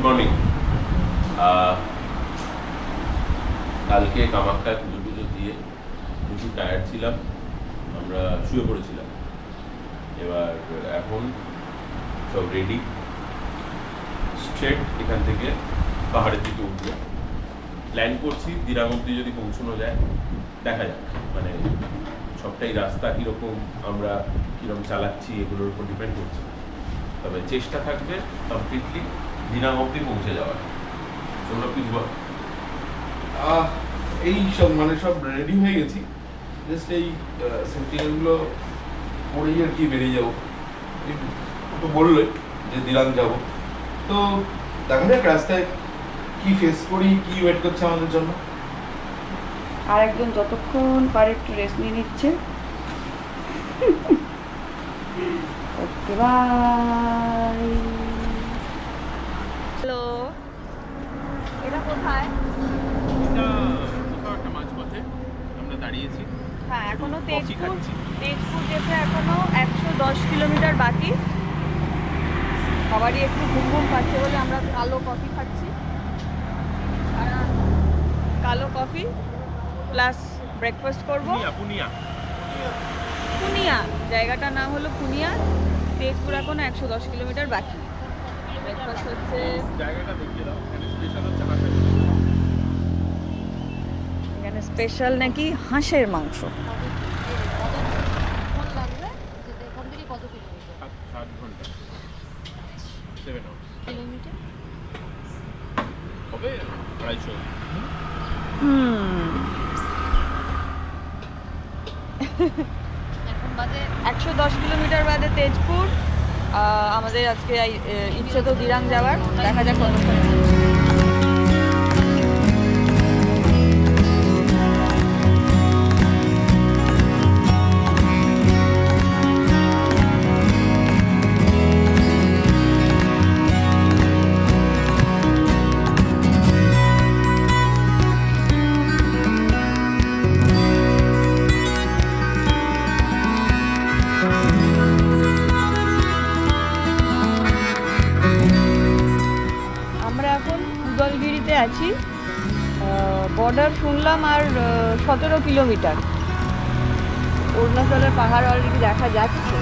Morning. কালকে কামাখ্যায় পুজো পুজো দিয়ে প্রচুর টায়ার্ড ছিলাম, আমরা শুয়ে পড়েছিলাম। এবার এখন সব রেডি, স্ট্রেট এখান থেকে পাহাড়ের দিকে উঠবো। প্ল্যান করছি দিরাং অব্দি যদি পৌঁছানো যায়, দেখা যাক। মানে সবটাই রাস্তা কীরকম, আমরা কীরকম চালাচ্ছি এগুলোর উপর ডিপেন্ড করছে। তবে চেষ্টা থাকবে কমপ্লিটলি দিরাং অব্দি পৌঁছে যাওয়ার। তোমরা প্লিজ বল। এই সব মানে সব রেডি হয়ে গেছি, জাস্ট এই সেফটিগুলো পরেই আর কি বেরিয়ে যাবো। তো বললে যে দিরাং যাব, তো দেখা যাক রাস্তায় কি ফেস করি, কি ওয়েট করছে আমাদের জন্য। আর একজন যতক্ষণ পারে একটু রেস্ট নিয়ে নিচ্ছে। ওকে, বাই। হ্যালো, এটা কোথায়? কোথাও একটা মাঝপথে আমরা দাঁড়িয়েছি। হ্যাঁ, এখনো তেজপুর যেতে এখনো 110 কিলোমিটার বাকি। সবারই একটু ঘুম ঘুম পাচ্ছে বলে আমরা কালো কফি খাচ্ছি। কালো কফি প্লাস ব্রেকফাস্ট করবো। পুনিয়া, জায়গাটার নাম হলো পুনিয়া। তেজপুর এখনো 110 কিলোমিটার বাকি। ব্রেকফাস্ট হচ্ছে, এখানে স্পেশাল নাকি হাঁসের মাংস। হবে 250। 110 কিলোমিটার বাদে তেজপুর। আমাদের আজকে ইচ্ছে তো দিরাং যাওয়ার, দেখা যাক কতক্ষণ। আছি, বর্ডার শুনলাম আর 17 কিলোমিটার। অরুণাচলের পাহাড় অলরেডি দেখা যাচ্ছে।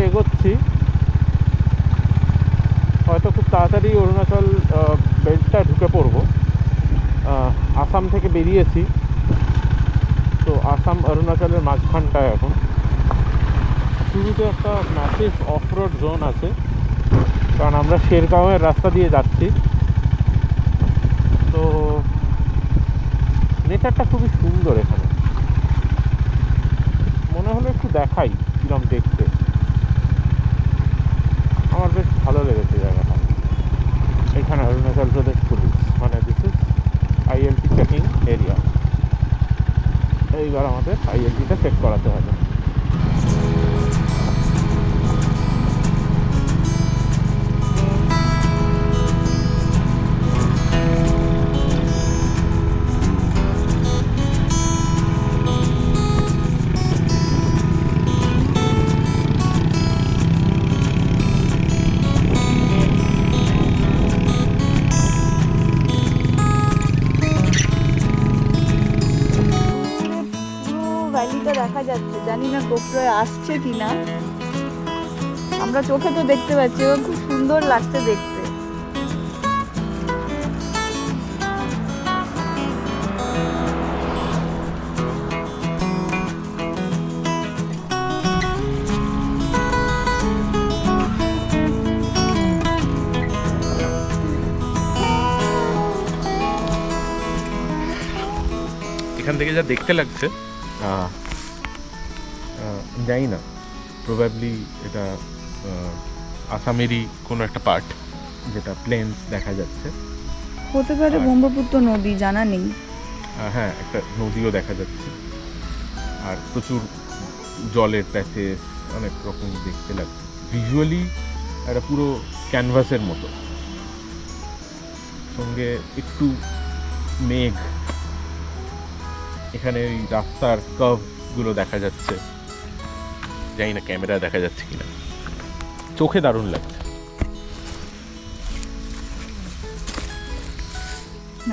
এগোচ্ছি, হয়তো খুব তাড়াতাড়ি অরুণাচল বেল্টটা ঢুকে পড়বো। আসাম থেকে বেরিয়েছি, তো আসাম অরুণাচলের মাঝখানটায় এখন। শুরুতে একটা ম্যাসিভ অফরোড জোন আছে, কারণ আমরা শেরগাঁওয়ের রাস্তা দিয়ে যাচ্ছি। তো নেচারটা খুবই সুন্দর এখানে, মনে হলো একটু দেখাই কিরম দেখতে। আমার বেশ ভালো লেগেছে জায়গাটা। এখানে অরুণাচল প্রদেশ পুলিশ, মানে this is ILT checking area. এইবার আমাদের আইএলটিটা চেক করাতে হবে। দেখা যাচ্ছে, জানি না গোপ্রোয় আসছে কিনা। আমরা চোখে তো দেখতে পাচ্ছি, এবং খুব সুন্দর লাগছে দেখতে। এখান থেকে যা দেখতে লাগছে জানি না, প্রবাবলি এটা আসামেরই কোনো একটা পার্ট, যেটা প্লেনস দেখা যাচ্ছে। হতে পারে ব্রহ্মপুত্র নদী, জানা নেই। হ্যাঁ, একটা নদীও দেখা যাচ্ছে, আর প্রচুর জলের প্যাচেস, অনেক রকম দেখতে লাগছে। ভিজুয়ালি একটা পুরো ক্যানভাসের মতো, সঙ্গে একটু মেঘ, এখানে ওই রাস্তার কার্ভগুলো দেখা যাচ্ছে, জানি না ক্যামেরা দেখা যাচ্ছে কিনা, চোখে দারুণ লাগছে।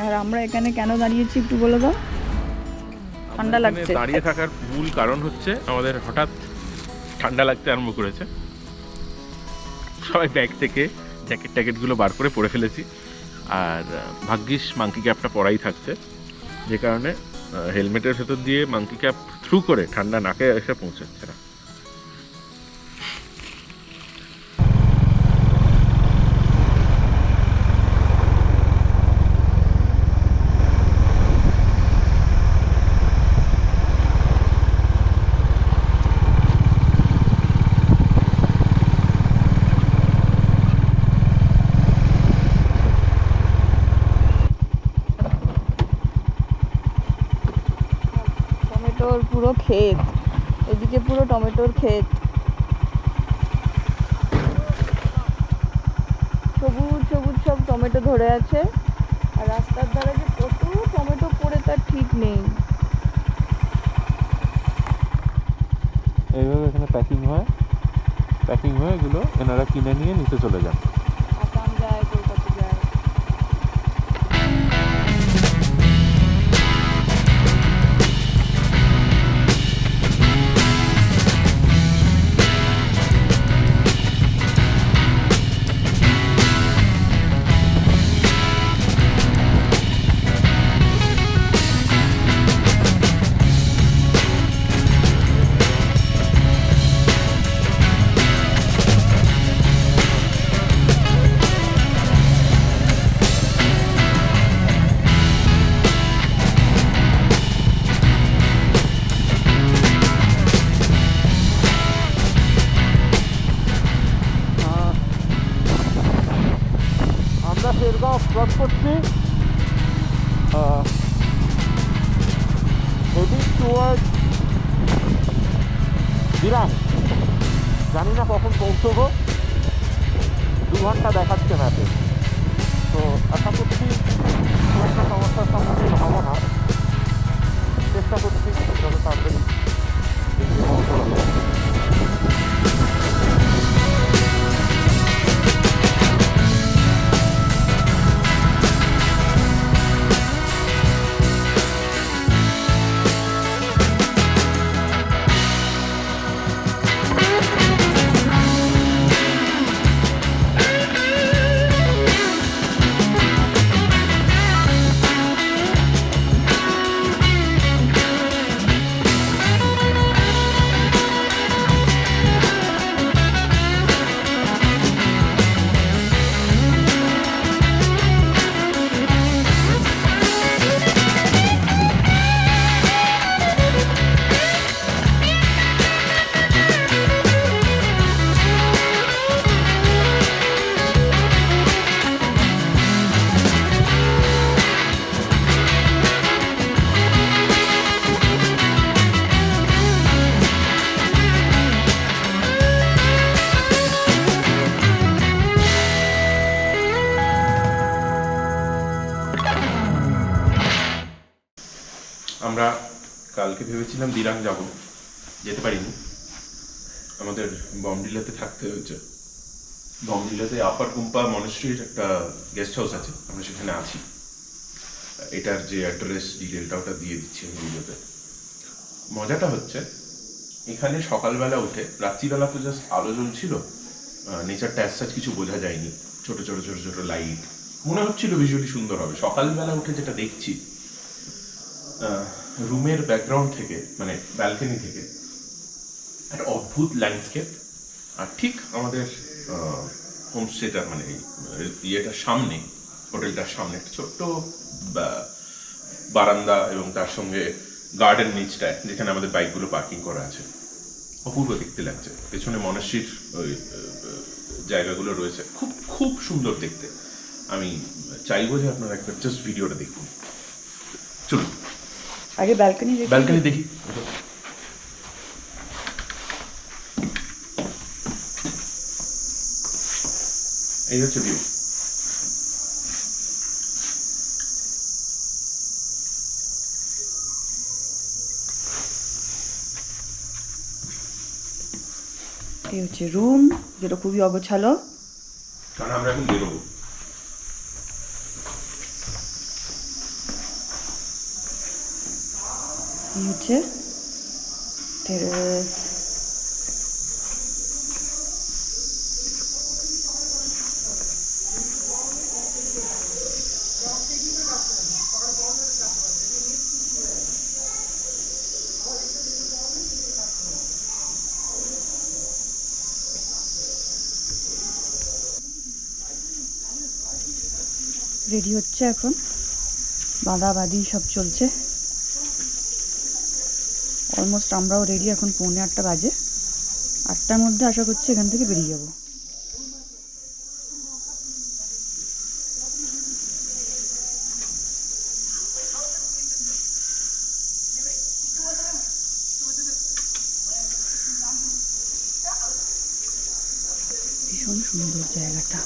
আর আমরা এখানে কেন দাঁড়িয়েছি একটু বলে দাও। ঠান্ডা লাগছে। দাঁড়িয়ে থাকার মূল কারণ হচ্ছে আমাদের হঠাৎ ঠান্ডা লাগতে আরম্ভ করেছে, সবাই ব্যাগ থেকে জ্যাকেট ট্যাকেটগুলো বার করে পরে ফেলেছি, আর ভাগ্যিস মাঙ্কি ক্যাপটা পরাই থাকছে, যে কারণে হেলমেটের ভেতর দিয়ে মাঙ্কি ক্যাপ থ্রু করে ঠান্ডা নাকে এসে পৌঁছাচ্ছে না। টমেটোর পুরো ক্ষেত, এদিকে পুরো টমেটোর ক্ষেত, সবুজ সবুজ সব টমেটো ধরে আছে। আর রাস্তার ধারে যে কত টমেটো পড়ে তার ঠিক নেই। এইভাবে এখানে প্যাকিং হয়ে এগুলো এনারা কিনে নিয়ে নিচে চলে যান। আসাম যায়, কলকাতা যায়। আমরা শেরগাঁও ক্রস করছি, হেডিং টুয়ার্ড দিরাং। জানি না কখন পৌঁছবো, 2 ঘন্টা দেখাচ্ছে ম্যাপে। তো আশা করছি খুব একটা সমস্যার সম্মুখীন হব না, চেষ্টা করছি যত তাড়াতাড়ি পৌঁছানো যায়। আমরা কালকে ভেবেছিলাম দিরাং যাব, যেতে পারিনি, আমাদের বমডিলাতে থাকতে হয়েছে। বমডিলাতে আপার গুম্পা মনেস্ট্রির একটা গেস্ট হাউস আছে, আমরা সেখানে আছি। এটার যে অ্যাড্রেস ডিটেলটা ওটা দিয়ে দিচ্ছি আমি ভিডিওতে। মজাটা হচ্ছে এখানে সকালবেলা উঠে, রাত্রিবেলা তো জাস্ট আলো জ্বলছিল, নেচারটা অ্যাজ সাচ কিছু বোঝা যায়নি, ছোট ছোট ছোট ছোট লাইট, মনে হচ্ছিল ভিজুয়ালি সুন্দর হবে। সকালবেলা উঠে যেটা দেখছি, রুমের ব্যাকগ্রাউন্ড থেকে মানে ব্যালকনি থেকে একটা অদ্ভুত ল্যান্ডস্কেপ, আর ঠিক আমাদের হোমস্টেটার মানে ইয়েটার সামনে, হোটেলটার সামনে একটা ছোট্ট বারান্দা এবং তার সঙ্গে গার্ডেন নিচটায় যেখানে আমাদের বাইকগুলো পার্কিং করা আছে, অপূর্ব দেখতে লাগছে। পেছনে মনাস্ট্রির ওই জায়গাগুলো রয়েছে, খুব খুব সুন্দর দেখতে। আমি চাইবো যে আপনারা একবার জাস্ট ভিডিওটা দেখুন। চলুন আগে ব্যালকনি দেখি। এই হচ্ছে ভিউ। এই হচ্ছে রুম, যেটা খুবই অগোছালো, কারণ আমরা এখন বেরোবো। এই হচ্ছে টেরেস। রেডি হচ্ছে এখন, বাঁধাবাঁধি সব চলছে। অলমোস্ট আমরাও রেডি, এখন 8:45 বাজে। 8টার মধ্যে আশা করছি এখান থেকে বেরিয়ে যাব। ভীষণ সুন্দর জায়গাটা।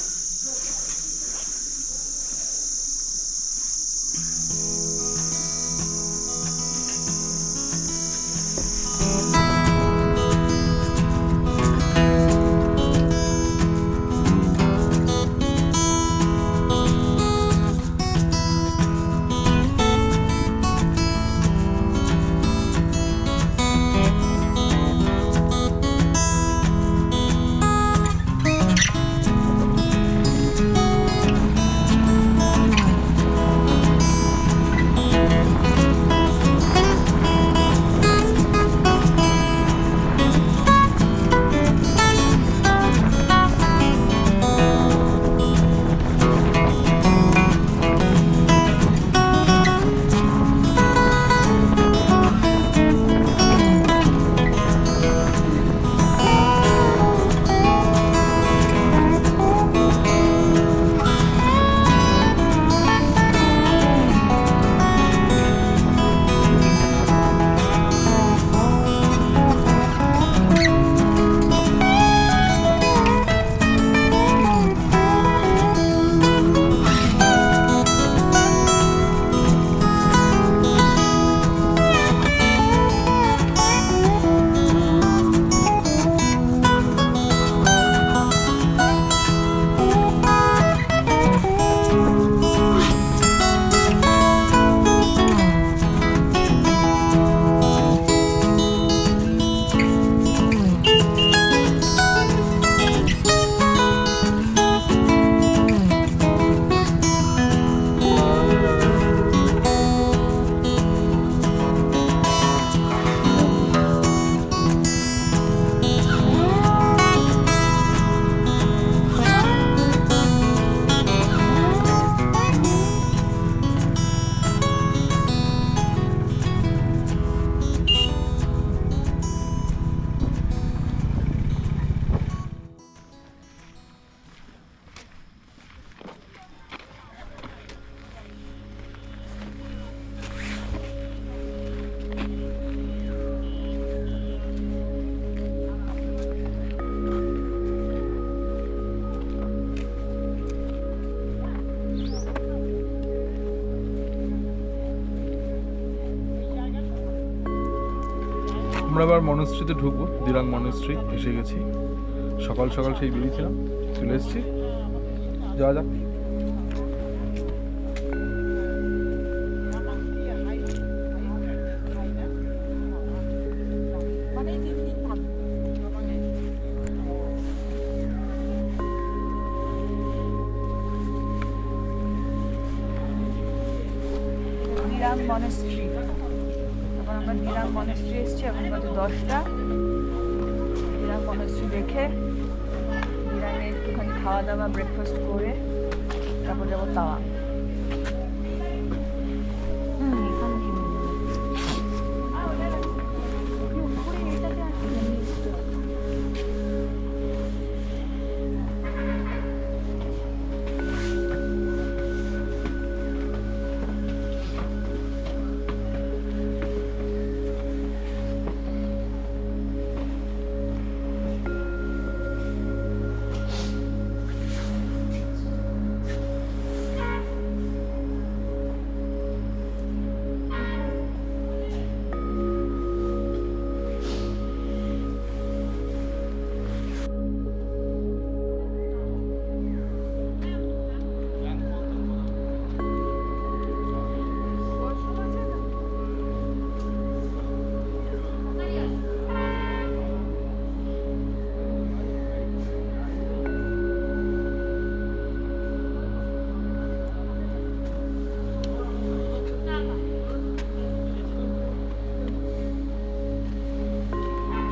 আমরা এবার মনস্ট্রিতে ঢুকবো, দিরাং মনস্ট্রি এসে গেছি। সকাল সকাল সেই বেরিয়েছিলাম, চলে এসেছি, যাওয়া যাক। দিরাং মনেস্ট্রি। এখন আমরা দিরাং মনেস্ট্রি এসেছি, এখন বাজে 10টা। দিরাং মনেস্ট্রি দেখে দিরাঙে একটুখানি খাওয়া দাওয়া ব্রেকফাস্ট করে তারপর যাবো তাওয়াং।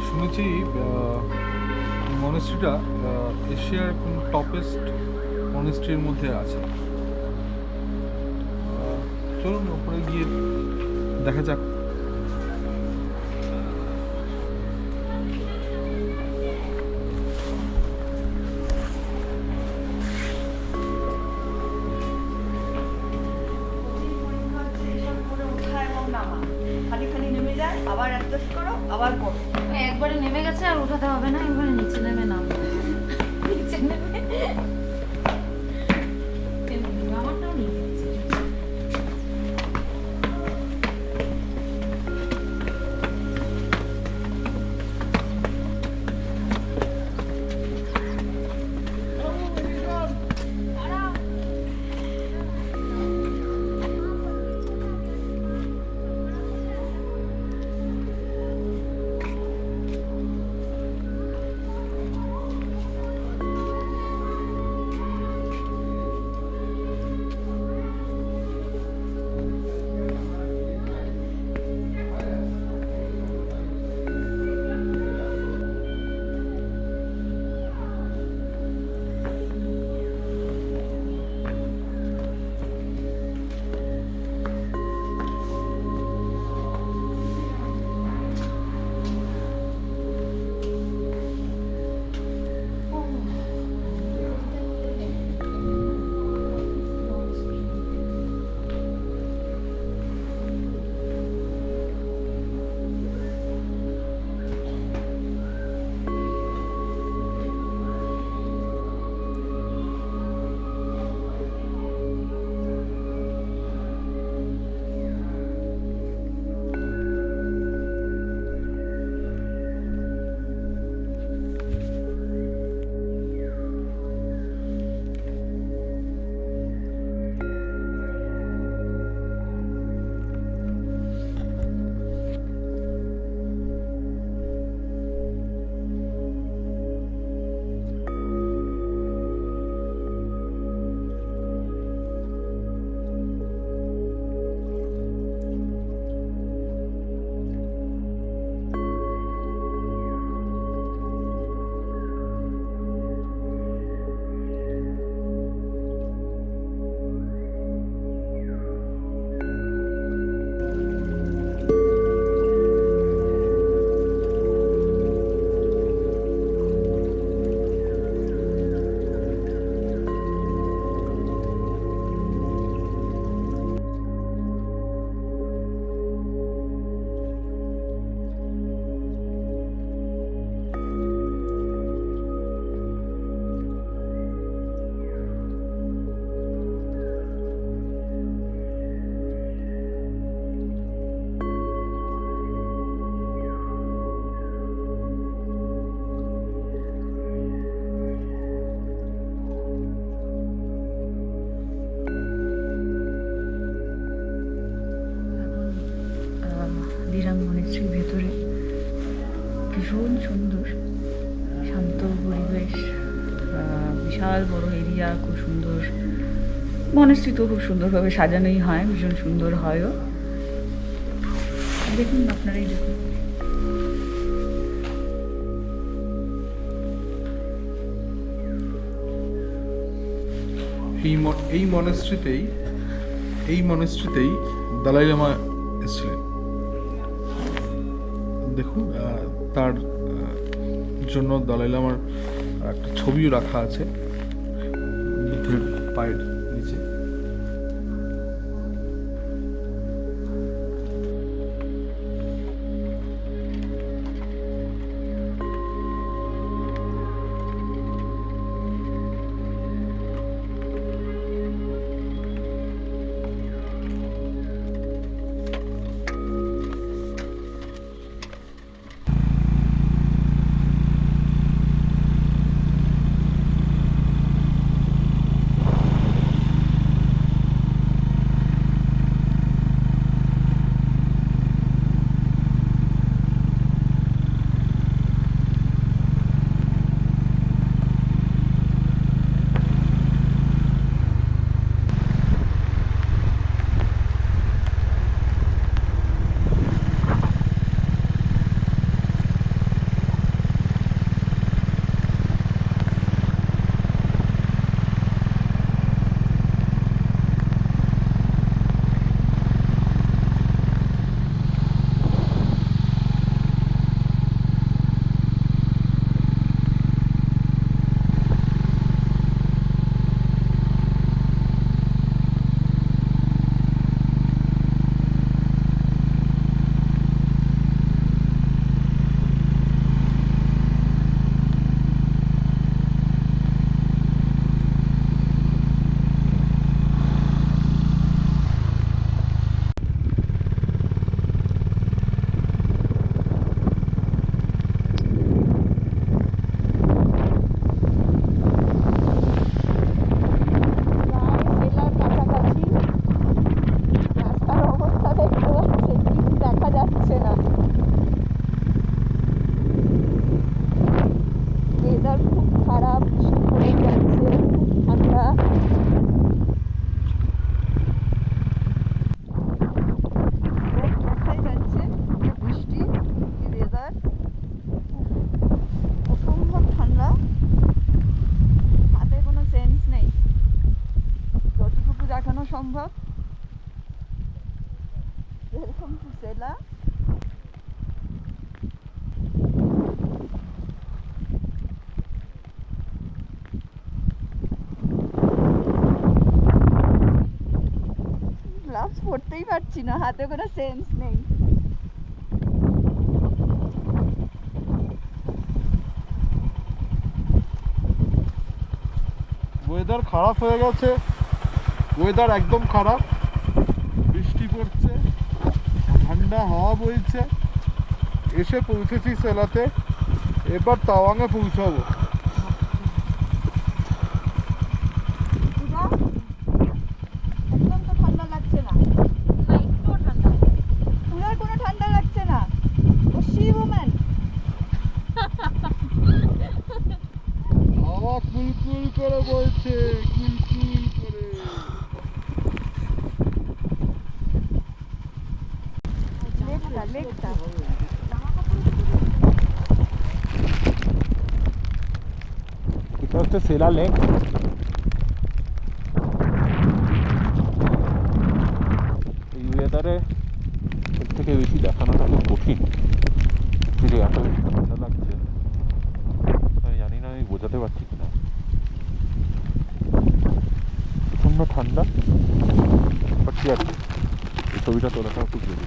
শুনেছি মনেস্ট্রিটা এশিয়ার কোন টপেস্ট মনেস্ট্রির মধ্যে আছে। চলুন ওপরে গিয়ে দেখা যাক। খালি নেমে যায়, আবার অ্যাডজাস্ট করো, আবার পড়ো। একবারে নেমে গেছে আর উঠাতে হবে না, একবারে নিচে নেমে নামো। নিচে নেমে আমারটাও নিয়ে গেছে। দিরাং মনেস্ট্রির ভেতরে ভীষণ সুন্দর শান্ত পরিবেশ, বিশাল বড় এরিয়া, খুব সুন্দর। মনেস্ট্রি তো খুব সুন্দরভাবে সাজানোই হয়, ভীষণ সুন্দর হয়ও। দেখুন, আপনারাই দেখুন। এই মনেস্ট্রিতেই দালাই লামা এসেছিলেন। দেখুন তার জন্য দালাই লামার একটা ছবিও রাখা আছে বুদ্ধের পায়ের নিচে। সম্ভব। Welcome to Sela. গ্লাভস পরতেই পারছি না, হাতে কোনো সেন্স নেই। ওয়েদার খারাপ হয়ে গেছে, ওয়েদার একদম খারাপ, বৃষ্টি পড়ছে, ঠান্ডা হাওয়া বইছে। এসে পৌঁছেছি সেলাতে, এবার তাওয়াংয়ে পৌঁছাবো। একদম তো ঠান্ডা লাগছে না, পুরার কোনো ঠান্ডা লাগছে না। হাওয়া কুলকুল করে বইছে, কুলকুল করে। এটা হচ্ছে সেলা লেক। এই ওয়েদারে এর থেকে বেশি দেখানোটা খুব কঠিন। যে এত বেশি ঠান্ডা লাগছে আমি জানি না আমি বোঝাতে পারছি কিনা। প্রচণ্ড ঠান্ডা, বাট কি আছে, এই ছবিটা তোলাটাও খুব জরুরি।